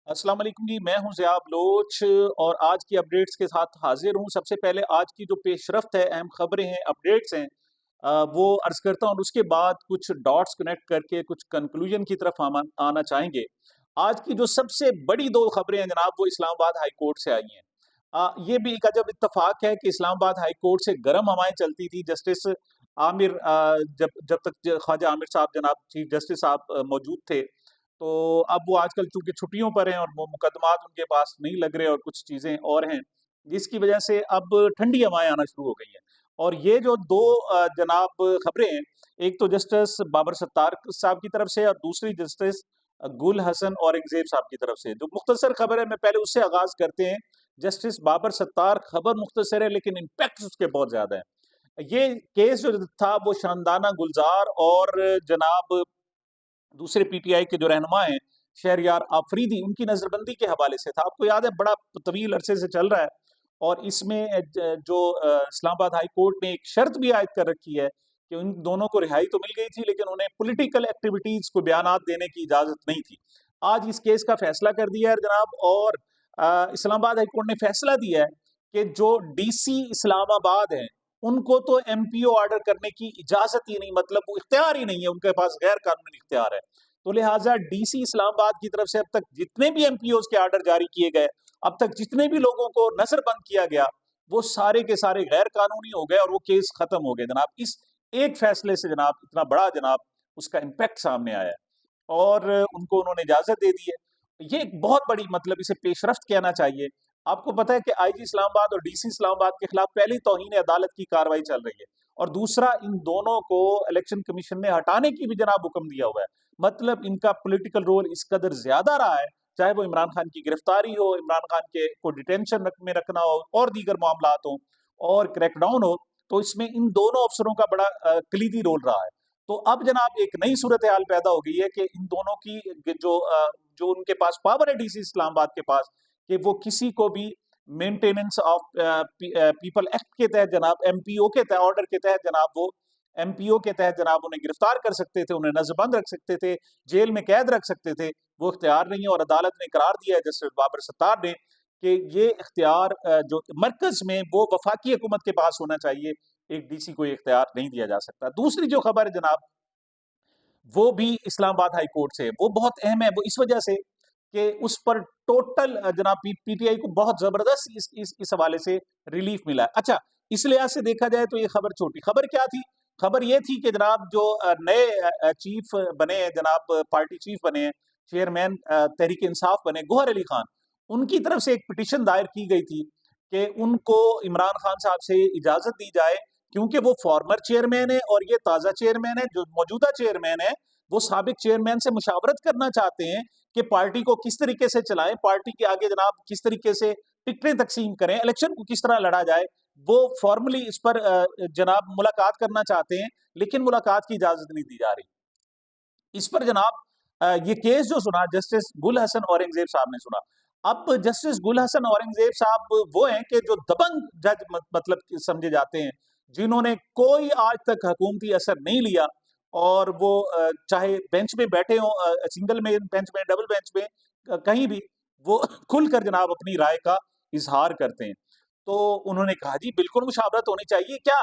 अस्सलाम वालेकुम जी, मैं हूं ज़िया बलोच और आज की अपडेट्स के साथ हाजिर हूं। सबसे पहले आज की जो पेशरफ्त है, अहम खबरें हैं, अपडेट्स हैं, वो अर्ज़ करता हूं और उसके बाद कुछ डॉट्स कनेक्ट करके कुछ कंक्लूजन की तरफ आना चाहेंगे। आज की जो सबसे बड़ी 2 खबरें हैं जनाब, वो इस्लामाबाद हाई कोर्ट से आई हैं। ये भी एक अजब इत्तेफ़ाक है कि इस्लामाबाद हाई कोर्ट से गर्म हवाएँ चलती थी जस्टिस आमिर जब जब तक ख्वाजा आमिर साहब जनाब चीफ जस्टिस साहब मौजूद थे। तो अब वो आजकल चूँकि छुट्टियों पर हैं और वो मुकदमात उनके पास नहीं लग रहे और कुछ चीज़ें और हैं, जिसकी वजह से अब ठंडी हवाएँ आना शुरू हो गई हैं। और ये जो 2 जनाब खबरें हैं, एक तो जस्टिस बाबर सत्तार साहब की तरफ से और दूसरी जस्टिस गुल हसन औरंगज़ेब साहब की तरफ से। जो मुख्तसर खबर है, मैं पहले उससे आगाज़ करते हैं। जस्टिस बाबर सत्तार खबर मुख्तसर है लेकिन इम्पैक्ट उसके बहुत ज़्यादा है। ये केस जो था वो शानदाना गुलज़ार और जनाब दूसरे पीटीआई के जो रहनुमा हैं, शहरयार आफरीदी, उनकी नज़रबंदी के हवाले से था। आपको याद है बड़ा तवील अरसे से चल रहा है और इसमें जो इस्लामाबाद हाई कोर्ट ने एक शर्त भी आयद कर रखी है कि उन दोनों को रिहाई तो मिल गई थी लेकिन उन्हें पॉलिटिकल एक्टिविटीज़ को बयानात देने की इजाज़त नहीं थी। आज इस केस का फैसला कर दिया है जनाब और इस्लामाबाद हाई कोर्ट ने फैसला दिया है कि जो डीसी इस्लामाबाद हैं, उनको तो एमपीओ ऑर्डर करने की इजाज़त ही नहीं, मतलब वो इख्तियार ही नहीं है, उनके पास गैर कानूनी इख्तियार है। तो लिहाज़ा डीसी इस्लामाबाद की तरफ से अब तक जितने भी एमपीओज़ के ऑर्डर जारी किए गए, अब तक जितने भी लोगों को नज़रबंद किया गया, वो सारे के सारे गैर कानूनी हो गए और वो केस खत्म हो गए जनाब। इस एक फैसले से जनाब इतना बड़ा जनाब उसका इम्पैक्ट सामने आया है और उनको उन्होंने इजाज़त दे दी है। ये एक बहुत बड़ी, मतलब इसे पेशरफ्त कहना चाहिए। आपको पता है कि आईजी इस्लामाबाद और डीसी इस्लामाबाद के खिलाफ पहली तौहीन अदालत की कार्रवाई चल रही है और दूसरा इन दोनों को इलेक्शन कमीशन ने हटाने की भी जनाब हुक्म दिया हुआ है। मतलब इनका पॉलिटिकल रोल इस कदर ज्यादा रहा है, चाहे वो इमरान खान की गिरफ्तारी हो, इमरान खान के को डिटेंशन में रखना हो और दीगर मामलात हो और क्रैकडाउन हो, तो इसमें इन दोनों अफसरों का बड़ा कलीदी रोल रहा है। तो अब जनाब एक नई सूरत हाल पैदा हो गई है कि इन दोनों की जो उनके पास पावर है डीसी इस्लामाबाद के पास, कि वो किसी को भी मेंटेनेंस ऑफ पीपल एक्ट के तहत जनाब, एमपीओ के तहत ऑर्डर के तहत जनाब, वो एमपीओ के तहत जनाब उन्हें गिरफ्तार कर सकते थे, उन्हें नजरबंद रख सकते थे, जेल में कैद रख सकते थे। वो इख्तियार नहीं है और अदालत ने करार दिया है जस्टिस बाबर सत्तार ने कि ये इख्तियार जो मरकज में वो वफाकी हुकूमत के पास होना चाहिए, एक डीसी को ये इख्तियार नहीं दिया जा सकता। दूसरी जो खबर है जनाब, वो भी इस्लामाबाद हाई कोर्ट से है। वो बहुत अहम है, वो इस वजह से कि उस पर टोटल जनाब पीटीआई को बहुत जबरदस्त इस हवाले से रिलीफ मिला है। अच्छा, इस लिहाज से देखा जाए तो ये खबर छोटी खबर क्या थी? खबर ये थी कि जनाब जो नए चीफ बने हैं, जनाब पार्टी चीफ बने हैं, चेयरमैन तहरीक इंसाफ बने गोहर अली खान, उनकी तरफ से एक पिटीशन दायर की गई थी कि उनको इमरान खान साहब से इजाजत दी जाए, क्योंकि वो फॉर्मर चेयरमैन है और ये ताजा चेयरमैन है। जो मौजूदा चेयरमैन है, वो साबिक चेयरमैन से मुशावरत करना चाहते हैं कि पार्टी को किस तरीके से चलाएं, पार्टी के आगे जनाब किस तरीके से टिकटें तकसीम करें, इलेक्शन को किस तरह लड़ा जाए। वो फॉर्मली इस पर जनाब मुलाकात करना चाहते हैं, लेकिन मुलाकात की इजाजत नहीं दी जा रही। इस पर जनाब ये केस जो सुना जस्टिस गुल हसन औरंगजेब साहब ने सुना। अब जस्टिस गुल हसन औरंगजेब साहब वो हैं कि जो दबंग जज मतलब कि समझे जाते हैं, जिन्होंने कोई आज तक हुकूमती असर नहीं लिया और वो चाहे बेंच में बैठे हों, सिंगल में बेंच में, डबल बेंच में, कहीं भी वो खुलकर जनाब अपनी राय का इज़हार करते हैं। तो उन्होंने कहा जी बिल्कुल मुशावरत होनी चाहिए क्या?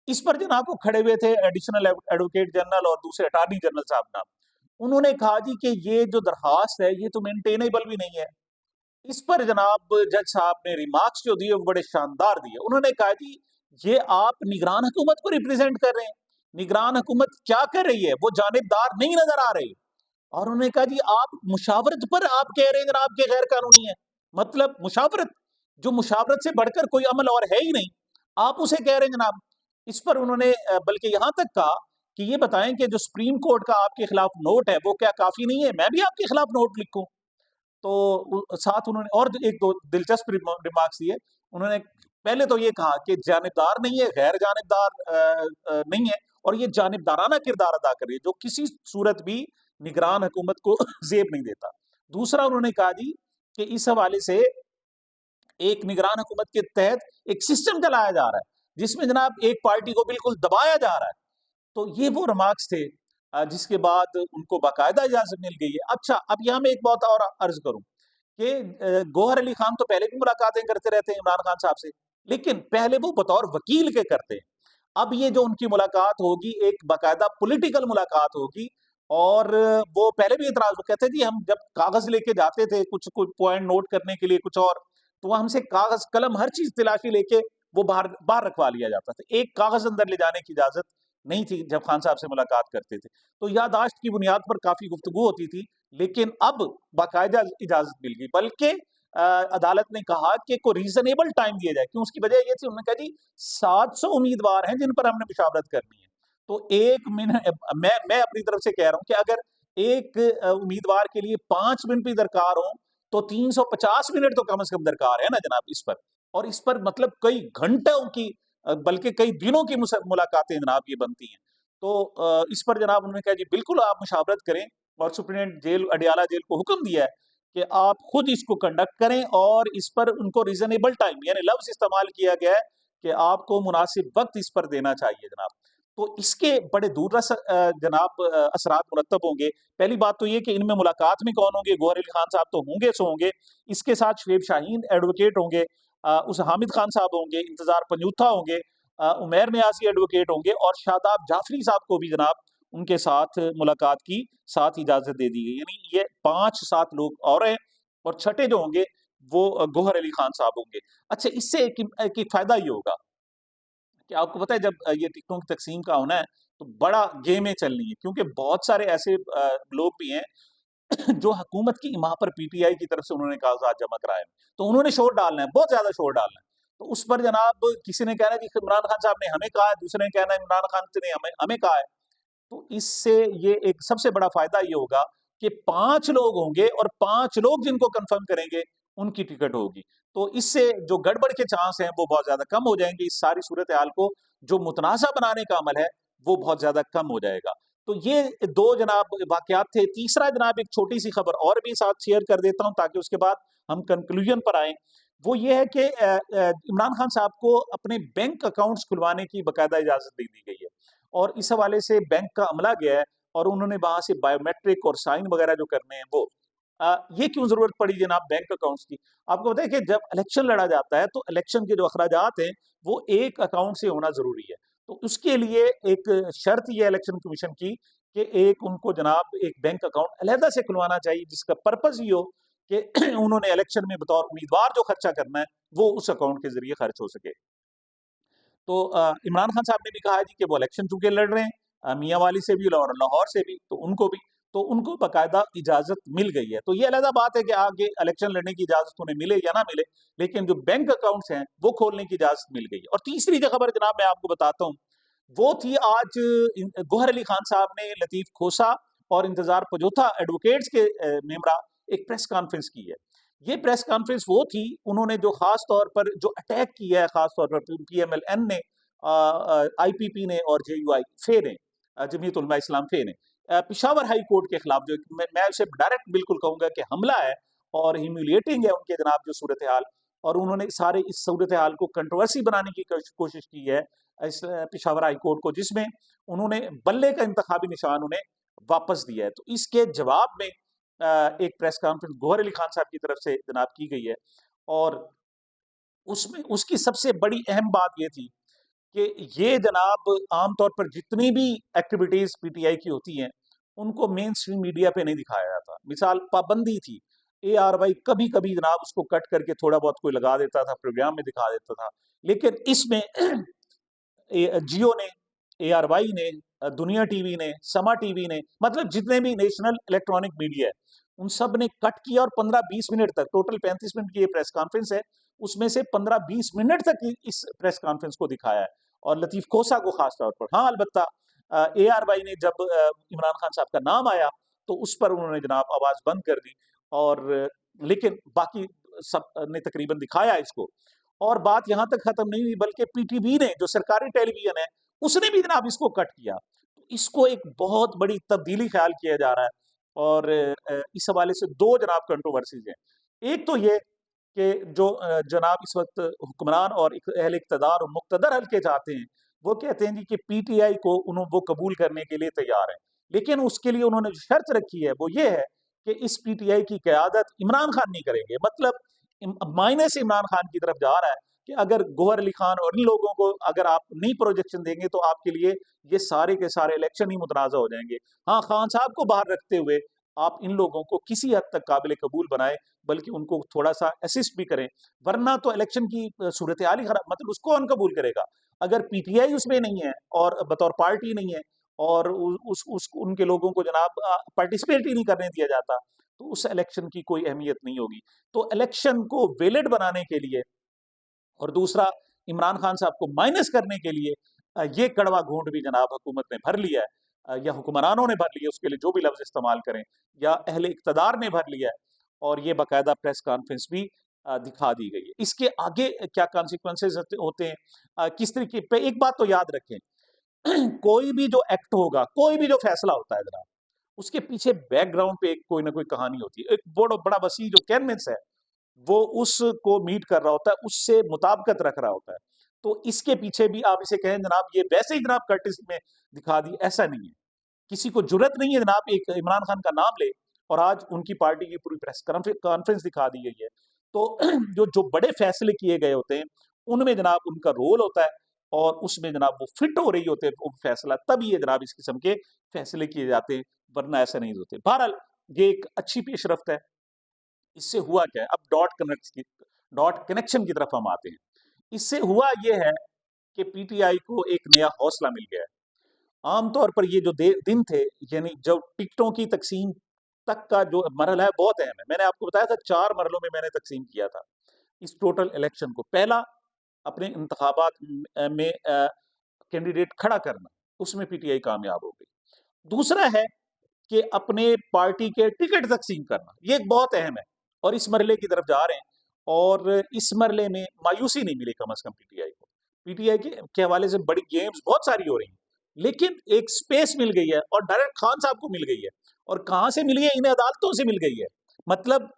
इस पर जनाब वो खड़े हुए थे एडिशनल एडवोकेट जनरल और दूसरे अटॉर्नी जनरल साहब ना, उन्होंने कहा जी कि ये जो दरखास्त है ये तो मेंटेनेबल भी नहीं है। इस पर जनाब जज साहब ने रिमार्क्स जो दिए वो बड़े शानदार दिए। उन्होंने कहा जी ये आप निगरान हुकूमत को रिप्रेजेंट कर रहे हैं, निगरान हुकूमत क्या कर रही है, वो जानिबदार नहीं नजर आ रही। और उन्होंने कहा जी आप मुशावरत पर आप कह रहे हैं जनाब के गैर कानूनी है, मतलब मुशावरत, जो मुशावरत से बढ़कर कोई अमल और है ही नहीं, आप उसे कह रहे हैं जनाब। इस पर उन्होंने बल्कि यहां तक कहा कि ये बताएं कि जो सुप्रीम कोर्ट का आपके खिलाफ नोट है वो क्या काफी नहीं है, मैं भी आपके खिलाफ नोट लिखूं। तो साथ उन्होंने और एक दो दिलचस्प रिमार्क्स दिए। उन्होंने पहले तो ये कहा कि जानिबदार नहीं है, गैर जानिबदार नहीं है और ये जानिबदाराना किरदार अदा कर रही है, जो किसी सूरत भी निगरान हुकूमत को जेब नहीं देता। दूसरा उन्होंने कहा जी कि इस हवाले से एक निगरान हुकूमत के तहत एक सिस्टम चलाया जा रहा है, जिसमें जनाब एक पार्टी को बिल्कुल दबाया जा रहा है। तो ये वो रिमार्क्स थे जिसके बाद उनको बाकायदा इजाजत मिल गई है। अच्छा, अब यहाँ मैं एक बात और अर्ज करूं कि गौहर अली खान तो पहले भी मुलाकातें करते रहते हैं इमरान खान साहब से, लेकिन पहले वो बतौर वकील के करते हैं। अब ये जो उनकी मुलाकात होगी, एक बाकायदा पॉलिटिकल मुलाकात होगी, और वो पहले भी एतराज़ वो कहते हैं जी हम जब कागज़ लेके जाते थे कुछ कोई पॉइंट नोट करने के लिए कुछ और, तो वो हमसे कागज़, कलम, हर चीज़ तलाशी लेके वो बाहर बाहर रखवा लिया जाता था। एक कागज़ अंदर ले जाने की इजाज़त नहीं थी जब खान साहब से मुलाकात करते थे। तो याददाश्त की बुनियाद पर काफ़ी गुफ्तगू होती थी, लेकिन अब बाकायदा इजाज़त मिल गई। बल्कि अदालत ने कहा कि कोई रीज़नेबल टाइम दिया जाए। क्यों? उसकी वजह ये थी, उन्होंने कहा जी 700 उम्मीदवार हैं जिन पर हमने मुशावरत करनी है। तो 1 मिनट, मैं अपनी तरफ से कह रहा हूँ कि अगर एक उम्मीदवार के लिए 5 मिनट भी दरकार हो, तो 350 मिनट तो कम से कम दरकार है ना जनाब इस पर। और इस पर मतलब कई घंटों की, बल्कि कई दिनों की मुलाकातें जनाब ये बनती हैं। तो इस पर जनाब उन्होंने कहा जी बिल्कुल आप मुशावरत करें, और सुप्रीटेंडेंट जेल, अडियाला जेल को हुक्म दिया है कि आप खुद इसको कंडक्ट करें, और इस पर उनको रीजनेबल टाइम, यानी लफ्ज़ इस्तेमाल किया गया है कि आपको मुनासिब वक़्त इस पर देना चाहिए जनाब। तो इसके बड़े दूररस जनाब असरात मुरत्तब होंगे। पहली बात तो ये कि इनमें मुलाकात में कौन होंगे? गौहर अली खान साहब तो होंगे सो होंगे। इसके साथ शुएब शाहीन एडवोकेट होंगे, उस हामिद खान साहब होंगे, इंतज़ार पंजूथा होंगे, उमैर नियाज़ी एडवोकेट होंगे, और शादाब जाफ़री साहब को भी जनाब उनके साथ मुलाकात की साथ इजाज़त दे दी गई। यानी ये 5-7 लोग और हैं, और छठे जो होंगे वो गौहर अली खान साहब होंगे। अच्छा, इससे एक फ़ायदा ये होगा कि आपको पता है जब ये टिकटों की तक़सीम का होना है, तो बड़ा गेमें चलनी है, क्योंकि बहुत सारे ऐसे लोग भी हैं जो हुकूमत की वहाँ पर पीटीआई की तरफ से उन्होंने कागज़ात जमा कराए हैं। तो उन्होंने शोर डालना है, बहुत ज़्यादा शोर डालना है। तो उस पर जनाब किसी ने कहना है जी इमरान खान साहब ने हमें कहा है, दूसरे ने कहना है इमरान खान ने हमें हमें कहा है। तो इससे ये एक सबसे बड़ा फ़ायदा ये होगा कि 5 लोग होंगे, और 5 लोग जिनको कन्फर्म करेंगे, उनकी टिकट होगी। तो इससे जो गड़बड़ के चांस हैं, वो बहुत ज़्यादा कम हो जाएँगे। इस सारी सूरत-ए-हाल को जो मुतनाज़ा बनाने का अमल है, वो बहुत ज़्यादा कम हो जाएगा। तो ये 2 जनाब वाक़यात थे। तीसरा जनाब एक छोटी-सी खबर और भी साथ शेयर कर देता हूँ, ताकि उसके बाद हम कंक्लूज़न पर आएँ। वो ये है कि इमरान खान साहब को अपने बैंक अकाउंट्स खुलवाने की बाकायदा इजाज़त दे दी गई है। और इस हवाले से बैंक का अमला गया है, और उन्होंने वहाँ से बायोमेट्रिक और साइन वगैरह जो करने हैं वो। ये क्यों ज़रूरत पड़ी जनाब बैंक अकाउंट्स की? आपको पता है कि जब इलेक्शन लड़ा जाता है, तो इलेक्शन के जो अखराजात हैं, वो एक अकाउंट से होना ज़रूरी है। तो उसके लिए एक शर्त ये है इलेक्शन कमीशन की कि एक उनको जनाब एक बैंक अकाउंट अलहदा से खुलवाना चाहिए, जिसका पर्पज़ ये हो कि उन्होंने इलेक्शन में बतौर उम्मीदवार जो खर्चा करना है, वो उस अकाउंट के ज़रिए खर्च हो सके। तो इमरान खान साहब ने भी कहा है जी कि वो इलेक्शन चूँकि लड़ रहे हैं, मियांवाली से भी और लाहौर से भी, तो उनको बाकायदा इजाज़त मिल गई है। तो ये अलग बात है कि आगे इलेक्शन लड़ने की इजाज़त उन्हें मिले या ना मिले, लेकिन जो बैंक अकाउंट्स हैं, वो खोलने की इजाज़त मिल गई है। और तीसरी जो खबर जनाब मैं आपको बताता हूँ, वो थी आज गौहर अली खान साहब ने लतीफ़ खोसा और इंतज़ार पजोथा एडवोकेट्स के मेंबरा एक प्रेस कॉन्फ्रेंस की है। ये प्रेस कॉन्फ्रेंस वो थी, उन्होंने जो ख़ास तौर पर जो अटैक किया है, ख़ास तौर पर पीएमएलएन ने, आईपीपी ने और जेयूआई फे ने, जमीयत उलमा इस्लाम फे ने, पेशावर हाई कोर्ट के खिलाफ जो मैं उसे डायरेक्ट बिल्कुल कहूँगा कि हमला है, और ह्यूमिलिएटिंग है उनके जनाब जो सूरत-ए-हाल, और उन्होंने सारे इस सूरत-ए-हाल को कंट्रोवर्सी बनाने की कोशिश की है इस पेशावर हाई कोर्ट को, जिसमें उन्होंने बल्ले का इंतखाबी निशान उन्हें वापस दिया है। तो इसके जवाब में एक प्रेस कॉन्फ्रेंस गौहर अली खान साहब की तरफ से जनाब की गई है, और उसमें उसकी सबसे बड़ी अहम बात ये थी कि ये जनाब आम तौर पर जितनी भी एक्टिविटीज़ पीटीआई की होती हैं, उनको मेन स्ट्रीम मीडिया पे नहीं दिखाया जाता। मिसाल पाबंदी थी, एआरवाई कभी-कभी जनाब उसको कट करके थोड़ा बहुत कोई लगा देता था, प्रोग्राम में दिखा देता था। लेकिन इसमें जियो ने, एआरवाई ने, दुनिया टीवी ने, समा टीवी ने, मतलब जितने भी नेशनल इलेक्ट्रॉनिक मीडिया है, उन सब ने कट किया, और 15-20 मिनट तक, टोटल 35 मिनट की ये प्रेस कॉन्फ्रेंस है, उसमें से 15-20 मिनट तक इस प्रेस कॉन्फ्रेंस को दिखाया है, और लतीफ़ खोसा को खास तौर पर। हाँ, अलबत्ता एआरवाई ने जब इमरान खान साहब का नाम आया, तो उस पर उन्होंने जनाब आवाज़ बंद कर दी, और लेकिन बाकी सब ने तकरीबन दिखाया इसको। और बात यहाँ तक खत्म नहीं हुई, बल्कि पीटीवी ने, जो सरकारी टेलीविज़न है, उसने भी जनाब इसको कट किया। तो इसको एक बहुत बड़ी तब्दीली ख़्याल किया जा रहा है, और इस हवाले से 2 जनाब कंट्रोवर्सीज़ हैं। एक तो ये कि जो जनाब इस वक़्त हुक्मरान और अहले इक़्तिदार और मुक़्तदर हल्के चाहते हैं, वो कहते हैं जी कि पीटीआई को वो कबूल करने के लिए तैयार हैं। लेकिन उसके लिए उन्होंने जो शर्त रखी है, वो ये है कि इस पीटीआई की क़यादत इमरान खान नहीं करेंगे। मतलब माइनस इमरान खान की तरफ जा रहा है कि अगर गौहर अली खान और इन लोगों को अगर आप नहीं प्रोजेक्शन देंगे तो आपके लिए ये सारे के सारे इलेक्शन ही मुतनाज़ा हो जाएंगे। हाँ, खान साहब को बाहर रखते हुए आप इन लोगों को किसी हद तक काबिल कबूल बनाए, बल्कि उनको थोड़ा सा असिस्ट भी करें, वरना तो इलेक्शन की सूरत हाल ही खराब। मतलब उसको कौन कबूल करेगा अगर पीटीआई उसमें नहीं है और बतौर पार्टी नहीं है और उस उनके लोगों को जनाब पार्टिसिपेट ही नहीं करने दिया जाता, तो उस इलेक्शन की कोई अहमियत नहीं होगी। तो इलेक्शन को वैलिड बनाने के लिए और दूसरा इमरान खान साहब को माइनस करने के लिए ये कड़वा घूंट भी जनाब हुकूमत ने भर लिया है, या हुक्मरानों ने भर लिया, उसके लिए जो भी लफ्ज़ इस्तेमाल करें, या अहले इक़्तिदार ने भर लिया है, और ये बाकायदा प्रेस कॉन्फ्रेंस भी दिखा दी गई है। इसके आगे क्या कॉन्सिक्वेंसेस होते हैं, किस तरीके पे, एक बात तो याद रखें कोई भी जो एक्ट होगा, कोई भी जो फैसला होता है जनाब, उसके पीछे बैकग्राउंड पे एक कोई ना कोई कहानी होती है। एक बड़ा वसी जो कैनवस है, वो उसको मीट कर रहा होता है, उससे मुताबिकत रख रहा होता है। तो इसके पीछे भी आप इसे कहें जनाब ये वैसे ही जनाब कर्टिस में दिखा दी, ऐसा नहीं है। किसी को जुर्रत नहीं है जनाब एक इमरान खान का नाम ले और आज उनकी पार्टी की पूरी प्रेस कॉन्फ्रेंस दिखा दी गई है। तो जो बड़े फैसले किए गए होते हैं, उनमें जनाब उनका रोल होता है और उसमें जनाब वो फिट हो रही होते हैं वो फैसला, तभी ये जनाब इस किस्म के फैसले किए जाते हैं, वरना ऐसा नहीं होते। बहरहाल ये एक अच्छी पेशरफ्त है। इससे हुआ क्या है, अब डॉट कनेक्शन की तरफ हम आते हैं। इससे हुआ ये है कि पीटीआई को एक नया हौसला मिल गया है। आमतौर पर ये जो दिन थे, यानी जब टिकटों की तकसीम तक का जो मरहला है बहुत अहम है। मैंने आपको बताया था 4 मरहलों में मैंने तकसीम किया था इस टोटल इलेक्शन को। पहला, अपने इंतखाबात में कैंडिडेट खड़ा करना, उसमें पीटीआई कामयाब हो गई। दूसरा है कि अपने पार्टी के टिकट तकसीम करना, ये एक बहुत अहम है और इस मरहले की तरफ जा रहे हैं, और इस मरहले में मायूसी नहीं मिली कम से कम पीटीआई को। पीटीआई के हवाले से बड़ी गेम्स बहुत सारी हो रही हैं, लेकिन एक स्पेस मिल गई है और डायरेक्ट खान साहब को मिल गई है। और कहां से मिली है? इन अदालतों से मिल गई है। मतलब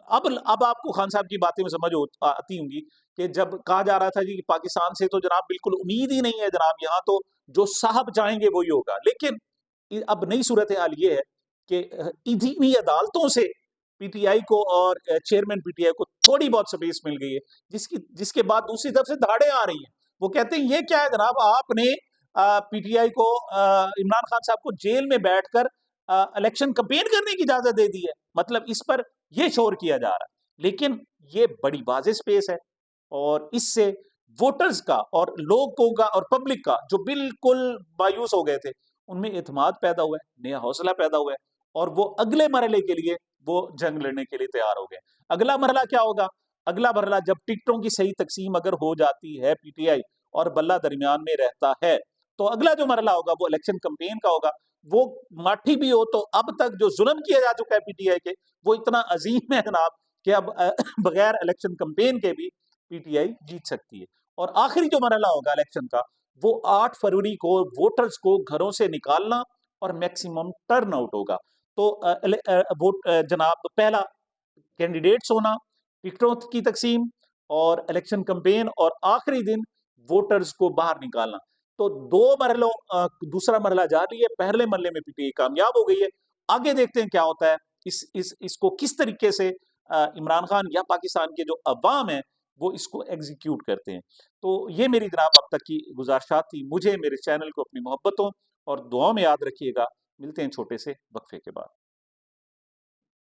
अब आपको खान साहब की बातें में समझ आती होंगी कि जब कहा जा रहा था जी कि पाकिस्तान से तो जनाब बिल्कुल उम्मीद ही नहीं है जनाब, यहाँ तो जो साहब चाहेंगे वही होगा। लेकिन अब नई सूरत हाल ये है कि इन्हीं अदालतों से पीटीआई को और चेयरमैन पीटीआई को थोड़ी बहुत स्पेस मिल गई है, जिसके बाद दूसरी तरफ से धाड़े आ रही हैं। वो कहते हैं ये क्या है जनाब, आपने पीटीआई को इमरान खान साहब को जेल में बैठकर इलेक्शन कैंपेन करने की इजाजत दे दी है। मतलब इस पर ये शोर किया जा रहा है, लेकिन ये बड़ी वाज़ेह स्पेस है और इससे वोटर्स का और लोगों का और पब्लिक का जो बिल्कुल मायूस हो गए थे, उनमें एतमाद पैदा हुआ है, नया हौसला पैदा हुआ है, और वो अगले मरहले के लिए वो जंग लड़ने के लिए तैयार हो गए। अगला मरहला क्या होगा? अगला मरहला जब टिकटों की सही तकसीम अगर हो जाती है पीटीआई और बल्ला दरमियान में रहता है, तो अगला जो मरहला होगा वो इलेक्शन कैंपेन का होगा। वो माठी भी हो तो अब तक जो जुल्म किया जा चुका है पीटीआई के, वो इतना अजीम है जनाब कि अब बगैर इलेक्शन कैंपेन के भी पीटीआई जीत सकती है। और आखिरी जो मरहला होगा इलेक्शन का, वो 8 फरवरी को वोटर्स को घरों से निकालना और मैक्सिमम टर्न आउट होगा। तो जनाब पहला कैंडिडेट्स होना, टिकटों की तकसीम और इलेक्शन कैंपेन, और आखिरी दिन वोटर्स को बाहर निकालना। तो 2 मरहलों दूसरा मरहला जारी है, पहले मरहले में पीटीआई कामयाब हो गई है। आगे देखते हैं क्या होता है, इसको किस तरीके से इमरान खान या पाकिस्तान के जो अवाम है वो इसको एग्जीक्यूट करते हैं। तो ये मेरी जनाब अब तक की गुजारिशात थी। मुझे मेरे चैनल को अपनी मोहब्बतों और दुआओं में याद रखिएगा। मिलते हैं छोटे से वक्फे के बाद।